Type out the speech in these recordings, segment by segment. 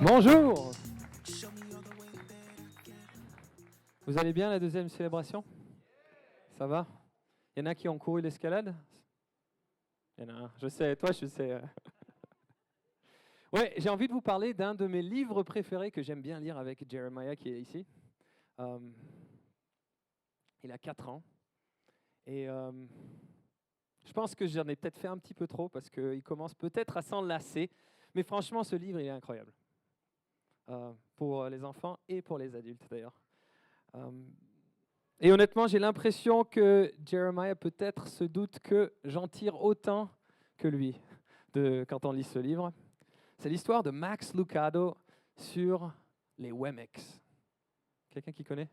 Bonjour. Vous allez bien la deuxième célébration? Ça va? Il y en a qui ont couru l'escalade? Il y en a un, je sais, toi je sais. Ouais, j'ai envie de vous parler d'un de mes livres préférés que j'aime bien lire avec Jeremiah qui est ici. Il a 4 ans. Et je pense que j'en ai peut-être fait un petit peu trop parce qu'il commence peut-être à s'en lasser. Mais franchement, ce livre, il est incroyable. Pour les enfants et pour les adultes d'ailleurs. Et honnêtement, j'ai l'impression que Jeremiah peut-être se doute que j'en tire autant que lui quand on lit ce livre. C'est l'histoire de Max Lucado sur les Wemex. Quelqu'un qui connaît?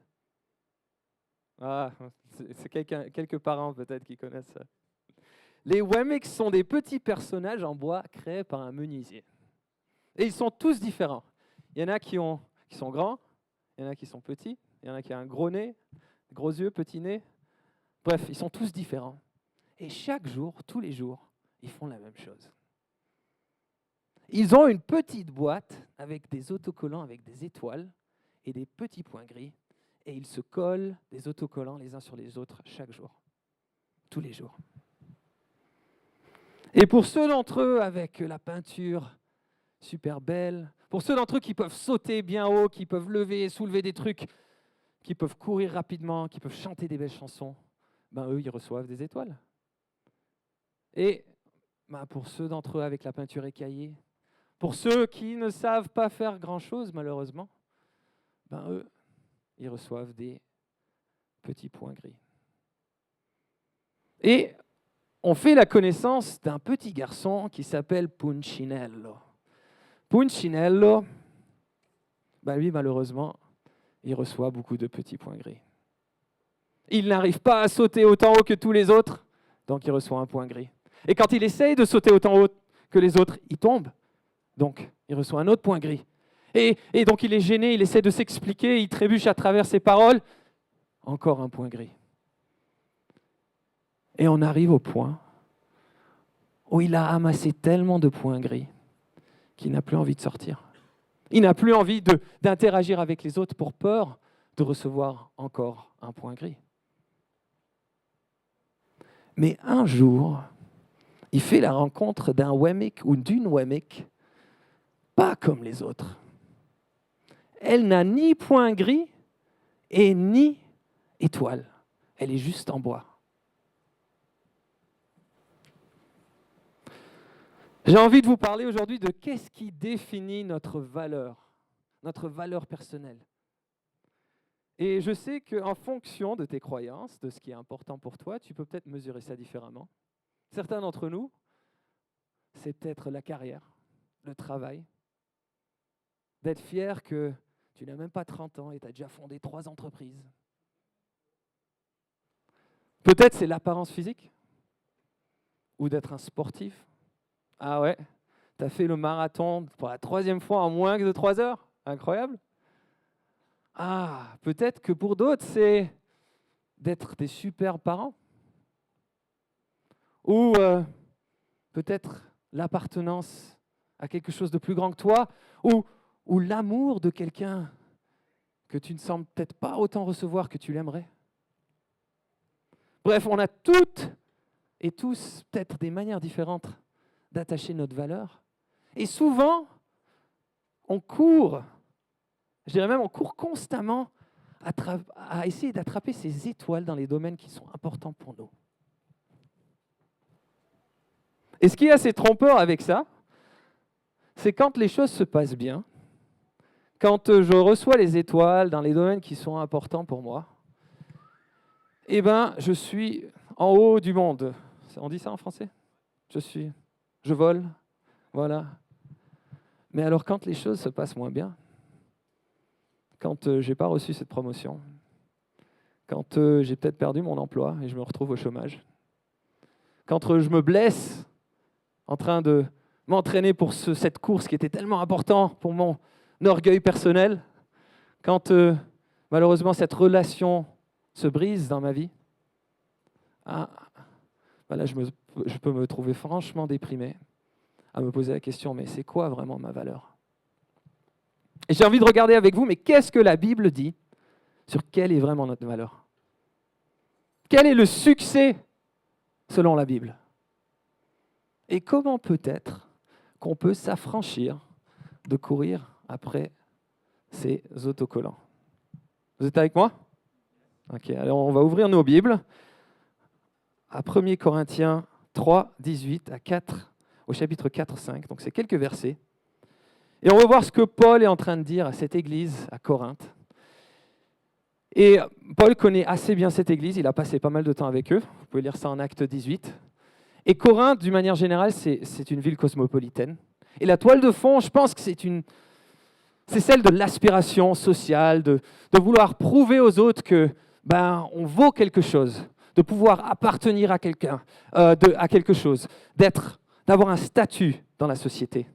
Ah, c'est quelques parents peut-être qui connaissent ça. Les Wemex sont des petits personnages en bois créés par un menuisier. Et ils sont tous différents. Il y en a qui sont grands, il y en a qui sont petits, il y en a qui ont un gros nez, gros yeux, petit nez. Bref, ils sont tous différents. Et chaque jour, tous les jours, ils font la même chose. Ils ont une petite boîte avec des autocollants avec des étoiles et des petits points gris. Et ils se collent des autocollants les uns sur les autres chaque jour. Tous les jours. Et pour ceux d'entre eux avec la peinture super belle, pour ceux d'entre eux qui peuvent sauter bien haut, qui peuvent lever et soulever des trucs, qui peuvent courir rapidement, qui peuvent chanter des belles chansons, ben eux, ils reçoivent des étoiles. Et ben pour ceux d'entre eux avec la peinture écaillée, pour ceux qui ne savent pas faire grand-chose, malheureusement, ben eux, ils reçoivent des petits points gris. Et on fait la connaissance d'un petit garçon qui s'appelle Punchinello. Punchinello, ben lui, malheureusement, il reçoit beaucoup de petits points gris. Il n'arrive pas à sauter autant haut que tous les autres, donc il reçoit un point gris. Et quand il essaye de sauter autant haut que les autres, il tombe, donc il reçoit un autre point gris. Et donc il est gêné, il essaie de s'expliquer, il trébuche à travers ses paroles, encore un point gris. Et on arrive au point où il a amassé tellement de points gris qu'il n'a plus envie de sortir. Il n'a plus envie d'interagir avec les autres pour peur de recevoir encore un point gris. Mais un jour, il fait la rencontre d'un Wemek ou d'une Wemek pas comme les autres. Elle n'a ni point gris et ni étoile. Elle est juste en bois. J'ai envie de vous parler aujourd'hui de qu'est-ce qui définit notre valeur personnelle. Et je sais qu'en fonction de tes croyances, de ce qui est important pour toi, tu peux peut-être mesurer ça différemment. Certains d'entre nous, c'est peut-être la carrière, le travail, d'être fier que tu n'as même pas 30 ans et tu as déjà fondé 3 entreprises. Peut-être c'est l'apparence physique ou d'être un sportif. Ah ouais, tu as fait le marathon pour la 3e fois en moins de 3 heures. Incroyable. Ah, peut-être que pour d'autres, c'est d'être des super parents. Ou peut-être l'appartenance à quelque chose de plus grand que toi, ou l'amour de quelqu'un que tu ne sembles peut-être pas autant recevoir que tu l'aimerais. Bref, on a toutes et tous peut-être des manières différentes d'attacher notre valeur. Et souvent, on court, je dirais même on court constamment à essayer d'attraper ces étoiles dans les domaines qui sont importants pour nous. Et ce qui est assez trompeur avec ça, c'est quand les choses se passent bien, quand je reçois les étoiles dans les domaines qui sont importants pour moi, eh ben, je suis en haut du monde. On dit ça en français? Je vole, voilà. Mais alors quand les choses se passent moins bien, quand je n'ai pas reçu cette promotion, quand j'ai peut-être perdu mon emploi et je me retrouve au chômage, quand je me blesse en train de m'entraîner pour cette course qui était tellement importante pour mon orgueil personnel, quand malheureusement cette relation se brise dans ma vie, voilà, je peux me trouver franchement déprimé. à me poser la question, mais c'est quoi vraiment ma valeur? Et j'ai envie de regarder avec vous, mais qu'est-ce que la Bible dit sur quelle est vraiment notre valeur? Quel est le succès selon la Bible? Et comment peut-être qu'on peut s'affranchir de courir après ces autocollants? Vous êtes avec moi? Ok, alors on va ouvrir nos Bibles à 1 Corinthiens 3, 18 à 4, au chapitre 4, 5. Donc c'est quelques versets. Et on va voir ce que Paul est en train de dire à cette église à Corinthe. Et Paul connaît assez bien cette église, il a passé pas mal de temps avec eux. Vous pouvez lire ça en Acte 18. Et Corinthe, d'une manière générale, c'est une ville cosmopolitaine. Et la toile de fond, je pense que c'est celle de l'aspiration sociale, de vouloir prouver aux autres que on vaut quelque chose, de pouvoir appartenir à quelqu'un, à quelque chose, d'avoir un statut dans la société.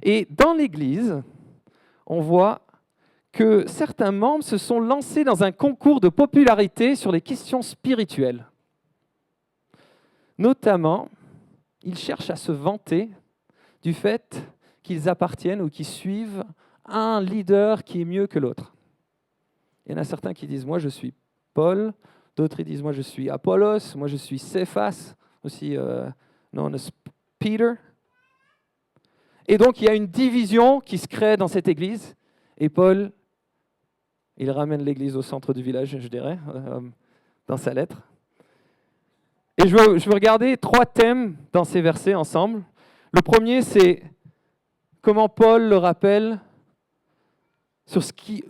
Et dans l'Église, on voit que certains membres se sont lancés dans un concours de popularité sur les questions spirituelles. Notamment, ils cherchent à se vanter du fait qu'ils appartiennent ou qu'ils suivent un leader qui est mieux que l'autre. Il y en a certains qui disent « moi je suis Paul », d'autres ils disent « moi je suis Apollos », moi je suis Céphas, aussi known as Peter. Et donc il y a une division qui se crée dans cette église, et Paul, il ramène l'église au centre du village, je dirais, dans sa lettre. Et je veux regarder 3 thèmes dans ces versets ensemble. Le premier, c'est comment Paul le rappelle sur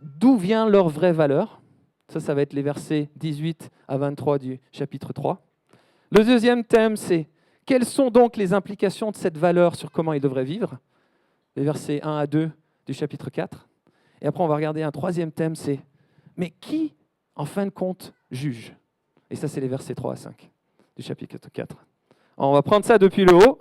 d'où vient leur vraie valeur. Ça va être les versets 18 à 23 du chapitre 3. Le deuxième thème, c'est quelles sont donc les implications de cette valeur sur comment ils devraient vivre. Les versets 1 à 2 du chapitre 4. Et après, on va regarder un troisième thème, c'est mais qui, en fin de compte, juge? Et ça, c'est les versets 3 à 5 du chapitre 4. Alors, on va prendre ça depuis le haut.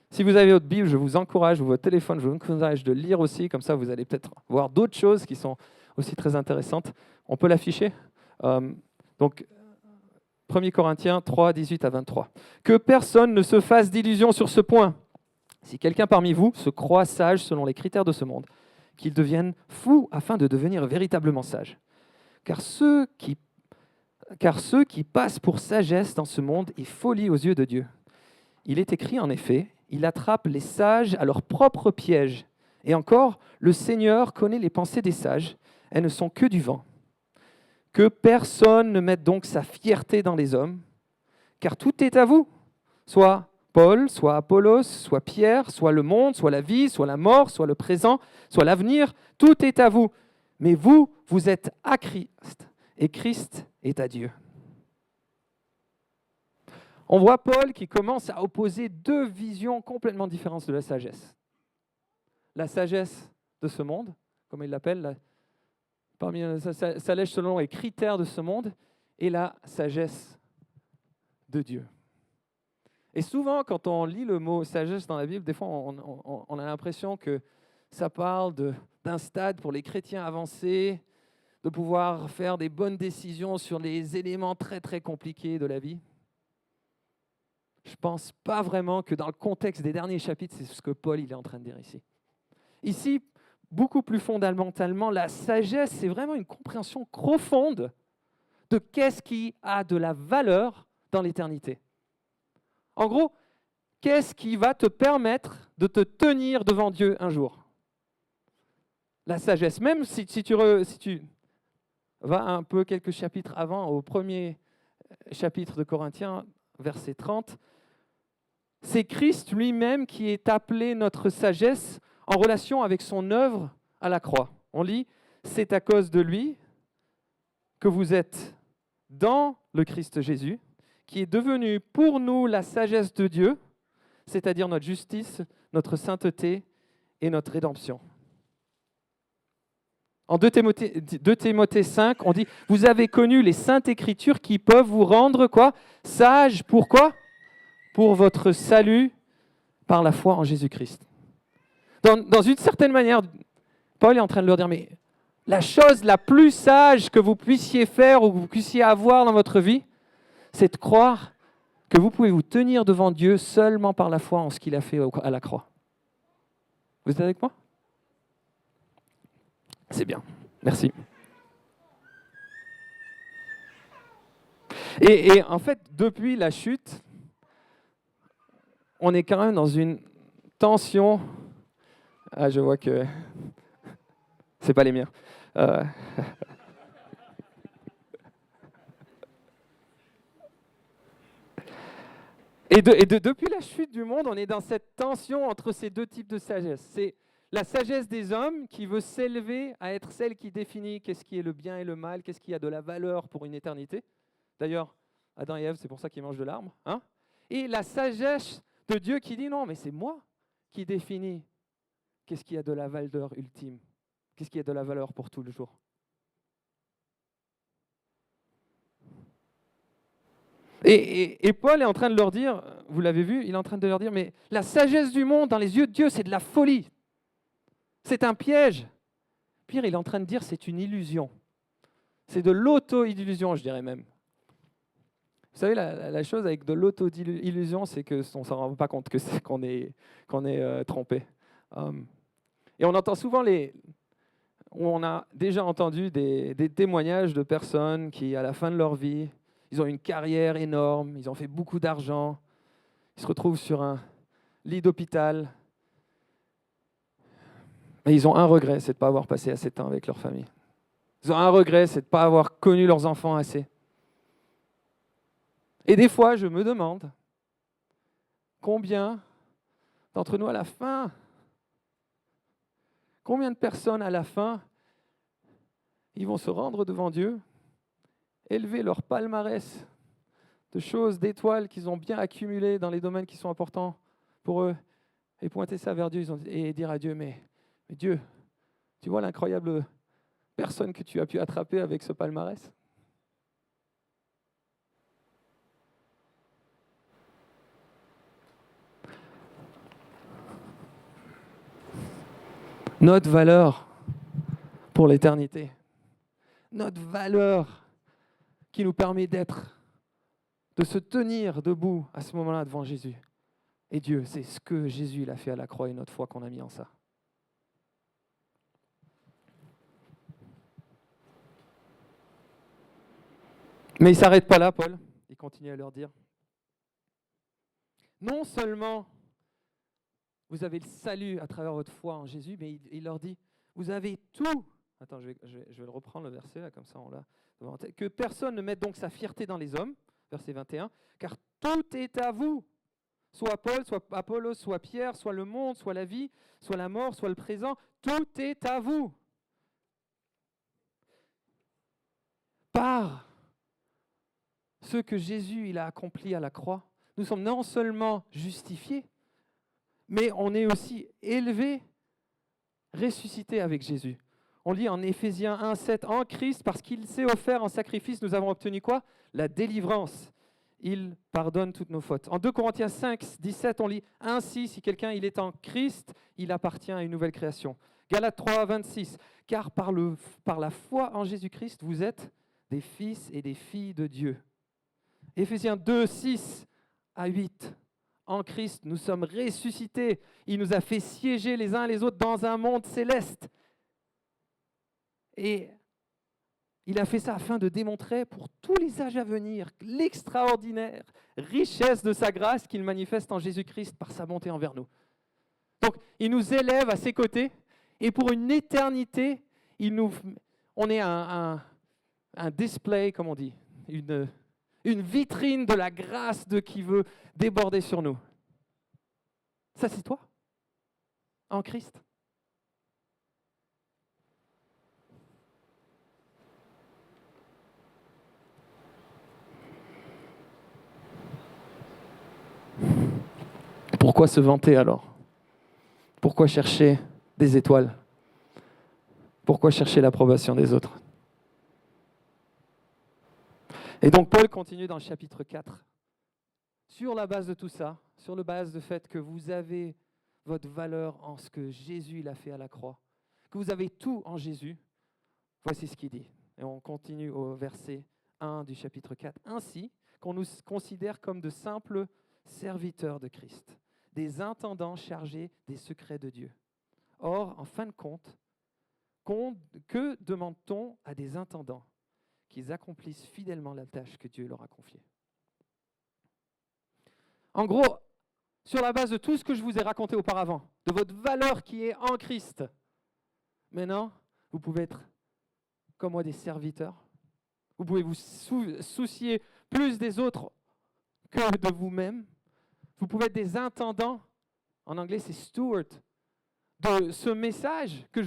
Si vous avez votre Bible, je vous encourage, ou votre téléphone, je vous encourage de lire aussi, comme ça vous allez peut-être voir d'autres choses qui sont aussi très intéressantes. On peut l'afficher. Donc, 1 Corinthiens 3, 18 à 23. Que personne ne se fasse d'illusions sur ce point. Si quelqu'un parmi vous se croit sage selon les critères de ce monde, qu'il devienne fou afin de devenir véritablement sage. Car ceux qui passent pour sagesse dans ce monde est folie aux yeux de Dieu. Il est écrit en effet, il attrape les sages à leur propre piège. Et encore, le Seigneur connaît les pensées des sages, elles ne sont que du vent. Que personne ne mette donc sa fierté dans les hommes, car tout est à vous, soit Paul, soit Apollos, soit Pierre, soit le monde, soit la vie, soit la mort, soit le présent, soit l'avenir, tout est à vous. Mais vous, vous êtes à Christ, et Christ est à Dieu. On voit Paul qui commence à opposer 2 visions complètement différentes de la sagesse. La sagesse de ce monde, comme il l'appelle, parmi sa sagesse selon les critères de ce monde, et la sagesse de Dieu. Et souvent, quand on lit le mot sagesse dans la Bible, des fois, on a l'impression que ça parle d'un stade pour les chrétiens avancés, de pouvoir faire des bonnes décisions sur les éléments très, très compliqués de la vie. Je ne pense pas vraiment que dans le contexte des derniers chapitres, c'est ce que Paul il est en train de dire ici. Ici, beaucoup plus fondamentalement, la sagesse, c'est vraiment une compréhension profonde de qu'est-ce qui a de la valeur dans l'éternité. En gros, qu'est-ce qui va te permettre de te tenir devant Dieu un jour? La sagesse, même si tu vas un peu quelques chapitres avant, au premier chapitre de Corinthiens, verset 30, c'est Christ lui-même qui est appelé notre sagesse en relation avec son œuvre à la croix. On lit, c'est à cause de lui que vous êtes dans le Christ Jésus, qui est devenu pour nous la sagesse de Dieu, c'est-à-dire notre justice, notre sainteté et notre rédemption. En 2 Timothée 5, on dit « Vous avez connu les saintes écritures qui peuvent vous rendre quoi? Sages. Pourquoi? Pour votre salut par la foi en Jésus-Christ. » Dans une certaine manière, Paul est en train de leur dire « Mais la chose la plus sage que vous puissiez faire ou que vous puissiez avoir dans votre vie, c'est de croire que vous pouvez vous tenir devant Dieu seulement par la foi en ce qu'il a fait à la croix. Vous êtes avec moi? C'est bien, merci. Et en fait, depuis la chute, on est quand même dans une tension. Ah, je vois que c'est pas les miens. Euh, depuis la chute du monde, on est dans cette tension entre ces deux types de sagesse. C'est la sagesse des hommes qui veut s'élever à être celle qui définit qu'est-ce qui est le bien et le mal, qu'est-ce qui a de la valeur pour une éternité. D'ailleurs, Adam et Ève, c'est pour ça qu'ils mangent de l'arbre. Hein? Et la sagesse de Dieu qui dit non, mais c'est moi qui définis qu'est-ce qui a de la valeur ultime, qu'est-ce qui a de la valeur pour tout le jour. Et Paul est en train de leur dire, vous l'avez vu, il est en train de leur dire, mais la sagesse du monde dans les yeux de Dieu, c'est de la folie. C'est un piège. Pire, il est en train de dire, c'est une illusion. C'est de l'auto-illusion, je dirais même. Vous savez, la chose avec de l'auto-illusion, c'est qu'on ne s'en rend pas compte qu'on est trompé. Et on entend souvent on a déjà entendu des témoignages de personnes qui, à la fin de leur vie, ils ont une carrière énorme, ils ont fait beaucoup d'argent, ils se retrouvent sur un lit d'hôpital. Et ils ont un regret, c'est de ne pas avoir passé assez de temps avec leur famille. Ils ont un regret, c'est de ne pas avoir connu leurs enfants assez. Et des fois, je me demande combien d'entre nous à la fin, combien de personnes à la fin, ils vont se rendre devant Dieu, élever leur palmarès de choses, d'étoiles qu'ils ont bien accumulées dans les domaines qui sont importants pour eux, et pointer ça vers Dieu et dire à Dieu, mais Dieu, tu vois l'incroyable personne que tu as pu attraper avec ce palmarès? Notre valeur pour l'éternité, notre valeur qui nous permet de se tenir debout à ce moment-là devant Jésus. Et Dieu, c'est ce que Jésus il a fait à la croix une autre fois qu'on a mis en ça. Mais il ne s'arrête pas là, Paul. Il continue à leur dire, non seulement vous avez le salut à travers votre foi en Jésus, mais il leur dit, vous avez tout. Attends, je vais le reprendre le verset, là, comme ça on l'a devant la tête. Que personne ne mette donc sa fierté dans les hommes, verset 21, car tout est à vous. Soit Paul, soit Apollos, soit Pierre, soit le monde, soit la vie, soit la mort, soit le présent, tout est à vous. Par ce que Jésus il a accompli à la croix, nous sommes non seulement justifiés, mais on est aussi élevés, ressuscités avec Jésus. On lit en Éphésiens 1,7, en Christ, parce qu'il s'est offert en sacrifice, nous avons obtenu quoi? La délivrance. Il pardonne toutes nos fautes. En 2 Corinthiens 5, 17, on lit « Ainsi, si quelqu'un il est en Christ, il appartient à une nouvelle création. » Galates 3, 26, « Car par la foi en Jésus-Christ, vous êtes des fils et des filles de Dieu. » Éphésiens 2, 6 à 8, « En Christ, nous sommes ressuscités. Il nous a fait siéger les uns et les autres dans un monde céleste. » Et il a fait ça afin de démontrer pour tous les âges à venir l'extraordinaire richesse de sa grâce qu'il manifeste en Jésus-Christ par sa bonté envers nous. Donc, il nous élève à ses côtés et pour une éternité, on est un display, comme on dit, une vitrine de la grâce de qui veut déborder sur nous. Ça, c'est toi, en Christ. Pourquoi se vanter alors? Pourquoi chercher des étoiles? Pourquoi chercher l'approbation des autres? Et donc Paul continue dans le chapitre 4. Sur la base de tout ça, sur la base du fait que vous avez votre valeur en ce que Jésus l'a fait à la croix, que vous avez tout en Jésus, voici ce qu'il dit. Et on continue au verset 1 du chapitre 4. Ainsi qu'on nous considère comme de simples serviteurs de Christ, des intendants chargés des secrets de Dieu. Or, en fin de compte, que demande-t-on à des intendants? Qu'ils accomplissent fidèlement la tâche que Dieu leur a confiée. En gros, sur la base de tout ce que je vous ai raconté auparavant, de votre valeur qui est en Christ, maintenant, vous pouvez être, comme moi, des serviteurs. Vous pouvez vous soucier plus des autres que de vous-même. Vous pouvez être des intendants, en anglais c'est steward, de ce message que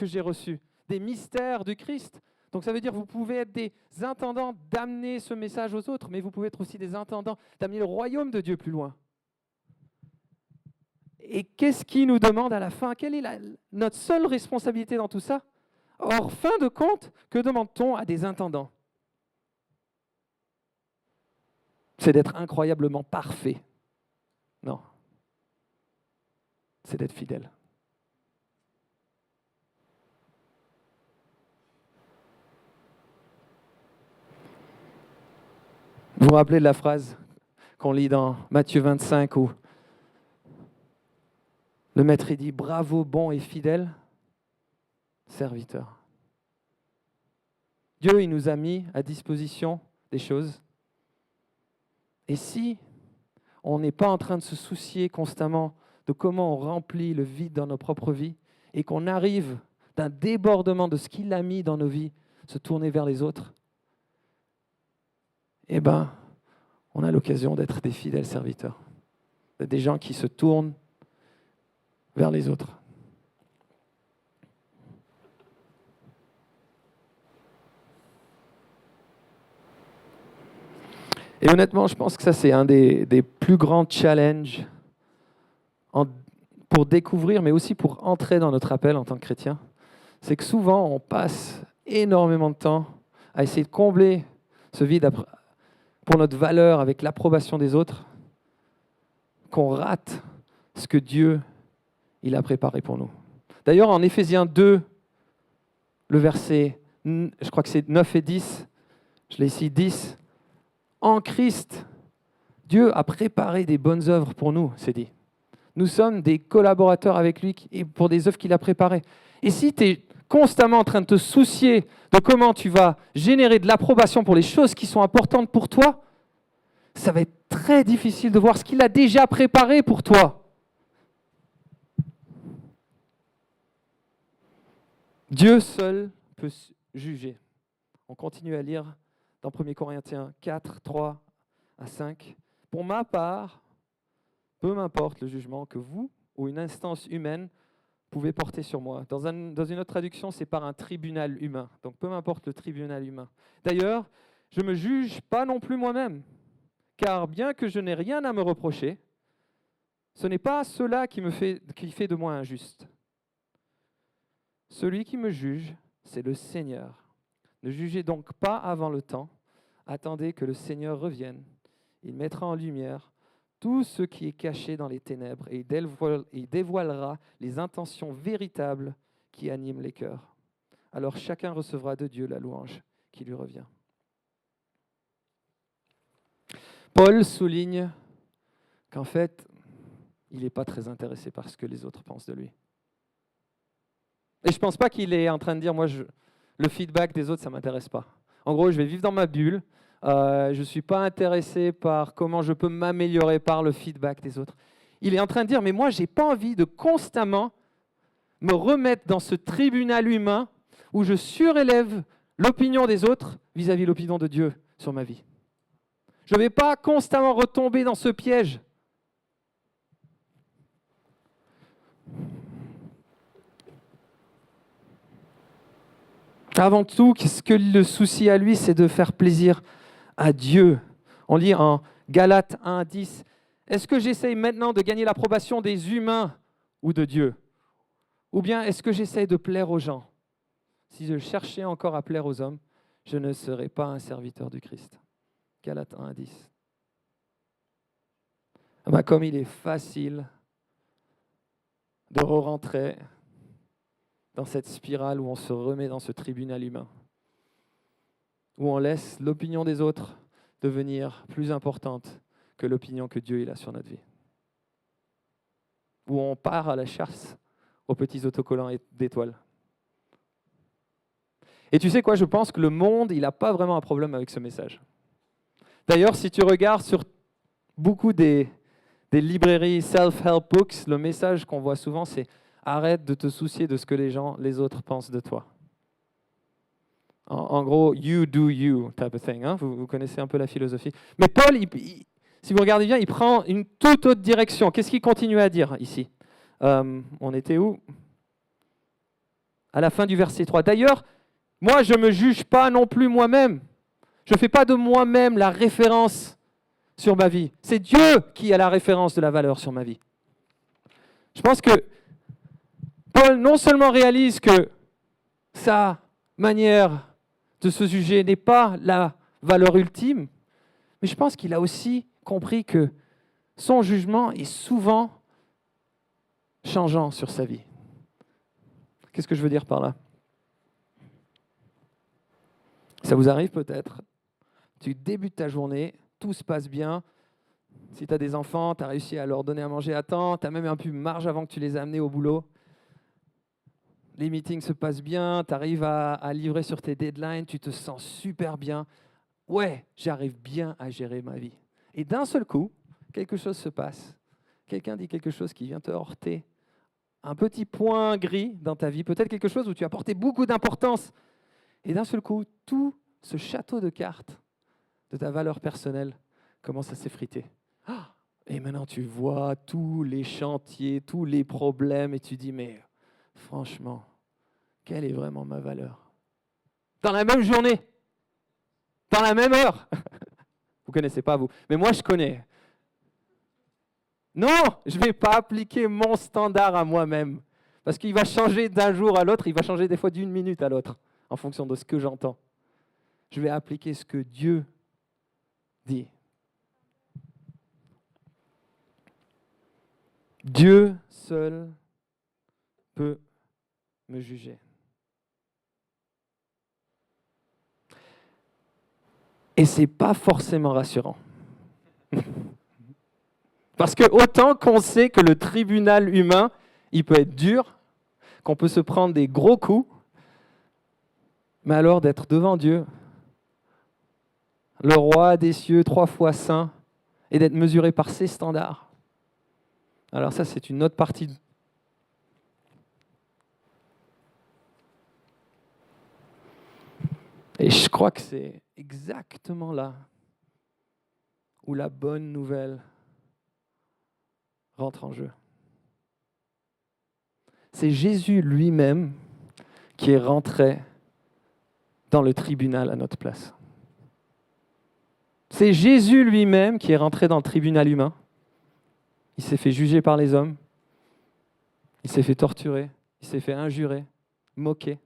j'ai reçu, des mystères du Christ. Donc ça veut dire que vous pouvez être des intendants d'amener ce message aux autres, mais vous pouvez être aussi des intendants d'amener le royaume de Dieu plus loin. Et qu'est-ce qui nous demande à la fin? Quelle est notre seule responsabilité dans tout ça? Or, fin de compte, que demande-t-on à des intendants? C'est d'être incroyablement parfait. Non. C'est d'être fidèle. Vous vous rappelez de la phrase qu'on lit dans Matthieu 25 où le maître dit « Bravo, bon et fidèle serviteur ». Dieu, il nous a mis à disposition des choses. Et si on n'est pas en train de se soucier constamment de comment on remplit le vide dans nos propres vies et qu'on arrive d'un débordement de ce qu'il a mis dans nos vies, se tourner vers les autres, eh bien, on a l'occasion d'être des fidèles serviteurs, des gens qui se tournent vers les autres. Et honnêtement, je pense que ça, c'est un des plus grands challenges pour découvrir, mais aussi pour entrer dans notre appel en tant que chrétien. C'est que souvent, on passe énormément de temps à essayer de combler ce vide pour notre valeur avec l'approbation des autres, qu'on rate ce que Dieu il a préparé pour nous. D'ailleurs, en Éphésiens 2, le verset, je crois que c'est 9 et 10, je l'ai ici, 10, en Christ, Dieu a préparé des bonnes œuvres pour nous, c'est dit. Nous sommes des collaborateurs avec lui et pour des œuvres qu'il a préparées. Et si tu es constamment en train de te soucier de comment tu vas générer de l'approbation pour les choses qui sont importantes pour toi, ça va être très difficile de voir ce qu'il a déjà préparé pour toi. Dieu seul peut juger. On continue à lire dans 1 Corinthiens 4, 3 à 5. Pour ma part, peu m'importe le jugement que vous ou une instance humaine pouvez porter sur moi. Dans une autre traduction, c'est par un tribunal humain. Donc peu m'importe le tribunal humain. D'ailleurs, je ne me juge pas non plus moi-même, car bien que je n'ai rien à me reprocher, ce n'est pas cela qui fait de moi injuste. Celui qui me juge, c'est le Seigneur. Ne jugez donc pas avant le temps. Attendez que le Seigneur revienne. Il mettra en lumière tout ce qui est caché dans les ténèbres et il dévoilera les intentions véritables qui animent les cœurs. Alors chacun recevra de Dieu la louange qui lui revient. Paul souligne qu'en fait, il n'est pas très intéressé par ce que les autres pensent de lui. Et je ne pense pas qu'il est en train de dire, moi, le feedback des autres, ça ne m'intéresse pas. En gros, je vais vivre dans ma bulle. Je ne suis pas intéressé par comment je peux m'améliorer par le feedback des autres. Il est en train de dire, mais moi, je n'ai pas envie de constamment me remettre dans ce tribunal humain où je surélève l'opinion des autres vis-à-vis de l'opinion de Dieu sur ma vie. Je ne vais pas constamment retomber dans ce piège. Avant tout, ce que le souci à lui, c'est de faire plaisir à Dieu. On lit en Galates 1, 10, « Est-ce que j'essaye maintenant de gagner l'approbation des humains ou de Dieu? Ou bien est-ce que j'essaye de plaire aux gens? Si je cherchais encore à plaire aux hommes, je ne serais pas un serviteur du Christ. » Galates 1, 10. Comme il est facile de re-rentrer dans cette spirale où on se remet dans ce tribunal humain, où on laisse l'opinion des autres devenir plus importante que l'opinion que Dieu il a sur notre vie, où on part à la chasse aux petits autocollants d'étoiles. Et tu sais quoi, je pense que le monde, il n'a pas vraiment un problème avec ce message. D'ailleurs, si tu regardes sur beaucoup des librairies self-help books, le message qu'on voit souvent, c'est « Arrête de te soucier de ce que les autres pensent de toi ». En gros, you do you type of thing. Hein? Vous connaissez un peu la philosophie. Mais Paul, si vous regardez bien, il prend une toute autre direction. Qu'est-ce qu'il continue à dire ici? On était où? À la fin du verset 3. D'ailleurs, moi, je ne me juge pas non plus moi-même. Je ne fais pas de moi-même la référence sur ma vie. C'est Dieu qui a la référence de la valeur sur ma vie. Je pense que Paul non seulement réalise que sa manière de se juger n'est pas la valeur ultime, mais je pense qu'il a aussi compris que son jugement est souvent changeant sur sa vie. Qu'est-ce que je veux dire par là? Ça vous arrive peut-être. Tu débutes ta journée, tout se passe bien. Si tu as des enfants, tu as réussi à leur donner à manger à temps, tu as même un peu de marge avant que tu les aies amenés au boulot. Les meetings se passent bien, tu arrives à livrer sur tes deadlines, tu te sens super bien. Ouais, j'arrive bien à gérer ma vie. Et d'un seul coup, quelque chose se passe. Quelqu'un dit quelque chose qui vient te heurter. Un petit point gris dans ta vie, peut-être quelque chose où tu as porté beaucoup d'importance. Et d'un seul coup, tout ce château de cartes de ta valeur personnelle commence à s'effriter. Et maintenant, tu vois tous les chantiers, tous les problèmes, et tu dis, mais franchement, quelle est vraiment ma valeur? Dans la même journée, dans la même heure. Vous ne connaissez pas, vous. Mais moi, je connais. Non, je ne vais pas appliquer mon standard à moi-même. Parce qu'il va changer d'un jour à l'autre, il va changer des fois d'une minute à l'autre, en fonction de ce que j'entends. Je vais appliquer ce que Dieu dit. Dieu seul peut me juger. Et ce n'est pas forcément rassurant. Parce que autant qu'on sait que le tribunal humain, il peut être dur, qu'on peut se prendre des gros coups, mais alors d'être devant Dieu, le roi des cieux, 3 fois saint, et d'être mesuré par ses standards. Alors ça, c'est une autre partie. Et je crois que c'est exactement là où la bonne nouvelle rentre en jeu. C'est Jésus lui-même qui est rentré dans le tribunal à notre place. C'est Jésus lui-même qui est rentré dans le tribunal humain. Il s'est fait juger par les hommes. Il s'est fait torturer. Il s'est fait injurer, moquer.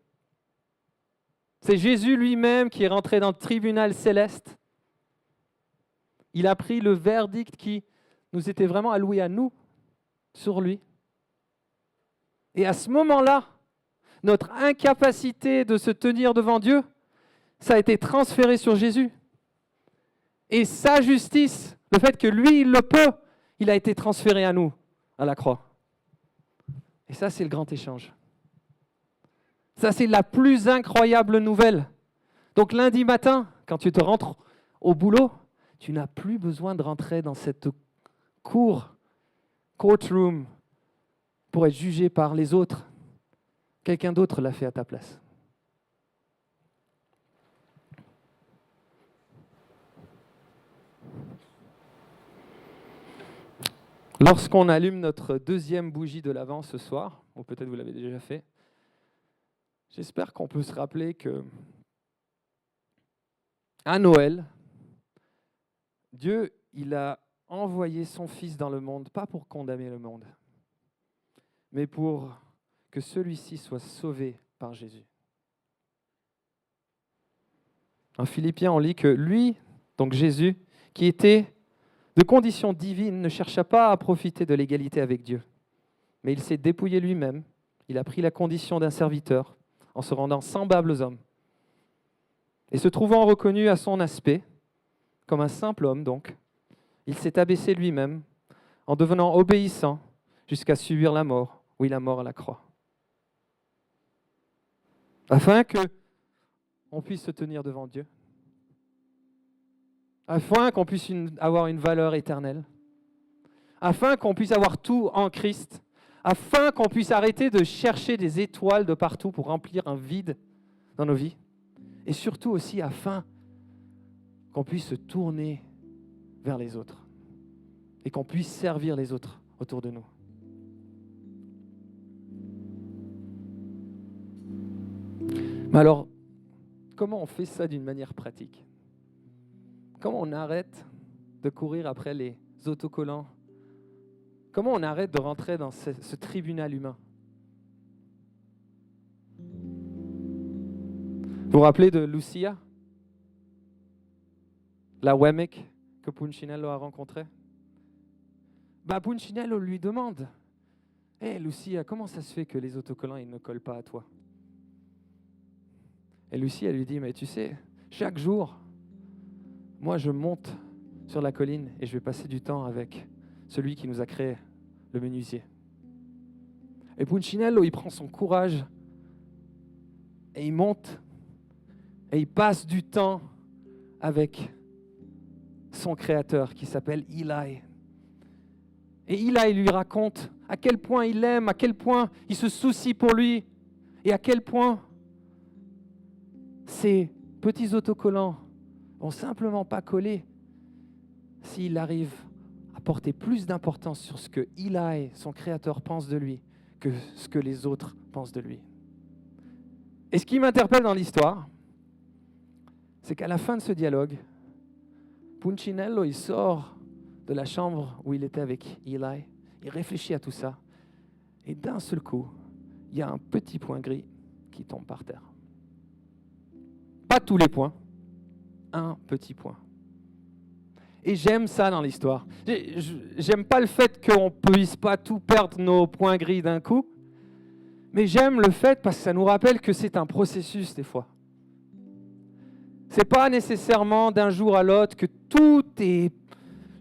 C'est Jésus lui-même qui est rentré dans le tribunal céleste. Il a pris le verdict qui nous était vraiment alloué à nous, sur lui. Et à ce moment-là, notre incapacité de se tenir devant Dieu, ça a été transféré sur Jésus. Et sa justice, le fait que lui, il le peut, il a été transféré à nous, à la croix. Et ça, c'est le grand échange. Ça, c'est la plus incroyable nouvelle. Donc lundi matin, quand tu te rentres au boulot, tu n'as plus besoin de rentrer dans cette courtroom, pour être jugé par les autres. Quelqu'un d'autre l'a fait à ta place. Lorsqu'on allume notre deuxième bougie de l'Avent ce soir, ou peut-être vous l'avez déjà fait, j'espère qu'on peut se rappeler que à Noël, Dieu, il a envoyé son Fils dans le monde, pas pour condamner le monde, mais pour que celui-ci soit sauvé par Jésus. En Philippiens, on lit que lui, donc Jésus, qui était de condition divine, ne chercha pas à profiter de l'égalité avec Dieu, mais il s'est dépouillé lui-même, il a pris la condition d'un serviteur en se rendant semblable aux hommes. Et se trouvant reconnu à son aspect, comme un simple homme donc, il s'est abaissé lui-même en devenant obéissant jusqu'à subir la mort, oui, la mort à la croix. afin qu'on puisse se tenir devant Dieu, afin qu'on puisse avoir une valeur éternelle, afin qu'on puisse avoir tout en Christ, afin qu'on puisse arrêter de chercher des étoiles de partout pour remplir un vide dans nos vies, et surtout aussi afin qu'on puisse se tourner vers les autres et qu'on puisse servir les autres autour de nous. Mais alors, comment on fait ça d'une manière pratique? Comment on arrête de courir après les autocollants? Comment on arrête de rentrer dans ce tribunal humain? Vous vous rappelez de Lucia, la Wemmick que Punchinello a rencontrée? Punchinello lui demande, « Hé Lucia, comment ça se fait que les autocollants ils ne collent pas à toi ?» Et Lucia lui dit, « Mais tu sais, chaque jour, moi je monte sur la colline et je vais passer du temps avec celui qui nous a créé, le menuisier. » Et Punchinello, il prend son courage et il monte et il passe du temps avec son créateur qui s'appelle Eli. Et Eli lui raconte à quel point il l'aime, à quel point il se soucie pour lui et à quel point ces petits autocollants vont simplement pas coller s'il arrive à porter plus d'importance sur ce que Eli, son créateur, pense de lui que ce que les autres pensent de lui. Et ce qui m'interpelle dans l'histoire, c'est qu'à la fin de ce dialogue, Punchinello, il sort de la chambre où il était avec Eli, il réfléchit à tout ça, et d'un seul coup, il y a un petit point gris qui tombe par terre. Pas tous les points, un petit point. Et j'aime ça dans l'histoire. J'aime pas le fait qu'on ne puisse pas tout perdre nos points gris d'un coup, mais j'aime le fait parce que ça nous rappelle que c'est un processus des fois. C'est pas nécessairement d'un jour à l'autre que toutes tes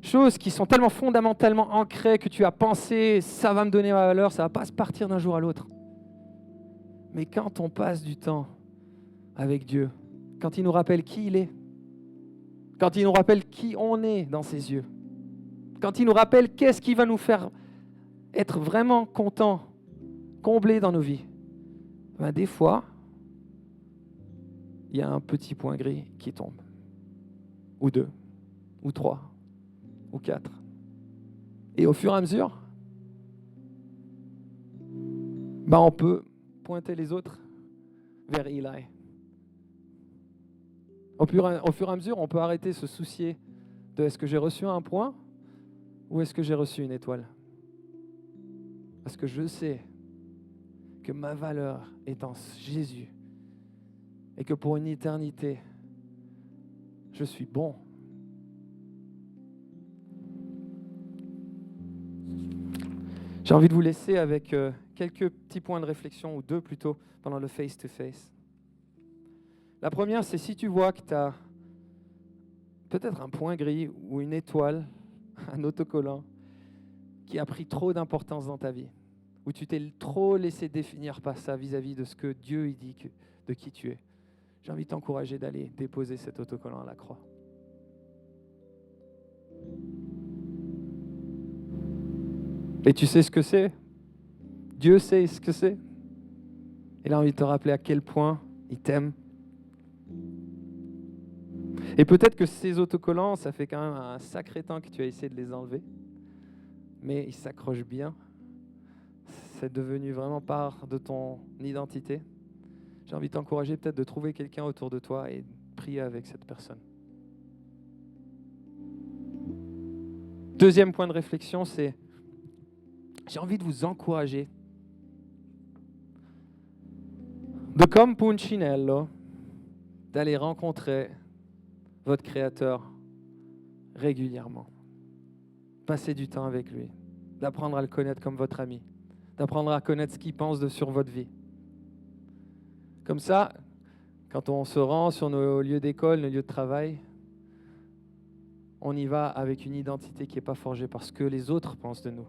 choses qui sont tellement fondamentalement ancrées que tu as pensé, ça va me donner ma valeur, ça va pas se partir d'un jour à l'autre. Mais quand on passe du temps avec Dieu, quand il nous rappelle qui il est, quand il nous rappelle qui on est dans ses yeux, quand il nous rappelle qu'est-ce qui va nous faire être vraiment contents, comblés dans nos vies, des fois, il y a un petit point gris qui tombe, ou deux, ou trois, ou quatre. Et au fur et à mesure, on peut pointer les autres vers Eli. Au fur et à mesure, on peut arrêter de se soucier de est-ce que j'ai reçu un point ou est-ce que j'ai reçu une étoile. Parce que je sais que ma valeur est en Jésus et que pour une éternité, je suis bon. J'ai envie de vous laisser avec quelques petits points de réflexion, ou deux plutôt, pendant le face-to-face. La première, c'est si tu vois que tu as peut-être un point gris ou une étoile, un autocollant, qui a pris trop d'importance dans ta vie, où tu t'es trop laissé définir par ça vis-à-vis de ce que Dieu il dit de qui tu es. J'ai envie de t'encourager d'aller déposer cet autocollant à la croix. Et tu sais ce que c'est? Dieu sait ce que c'est. Il a envie de te rappeler à quel point il t'aime. Et peut-être que ces autocollants, ça fait quand même un sacré temps que tu as essayé de les enlever. Mais ils s'accrochent bien. C'est devenu vraiment part de ton identité. J'ai envie de t'encourager peut-être de trouver quelqu'un autour de toi et de prier avec cette personne. Deuxième point de réflexion, c'est j'ai envie de vous encourager de, comme Punchinello, d'aller rencontrer votre Créateur régulièrement. Passer du temps avec lui, d'apprendre à le connaître comme votre ami, d'apprendre à connaître ce qu'il pense sur votre vie. Comme ça, quand on se rend sur nos lieux d'école, nos lieux de travail, on y va avec une identité qui n'est pas forgée par ce que les autres pensent de nous,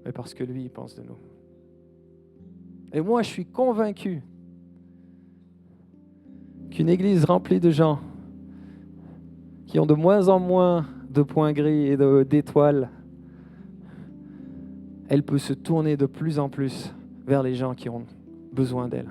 mais parce que lui, il pense de nous. Et moi, je suis convaincu qu'une église remplie de gens qui ont de moins en moins de points gris et d'étoiles, elle peut se tourner de plus en plus vers les gens qui ont besoin d'elle.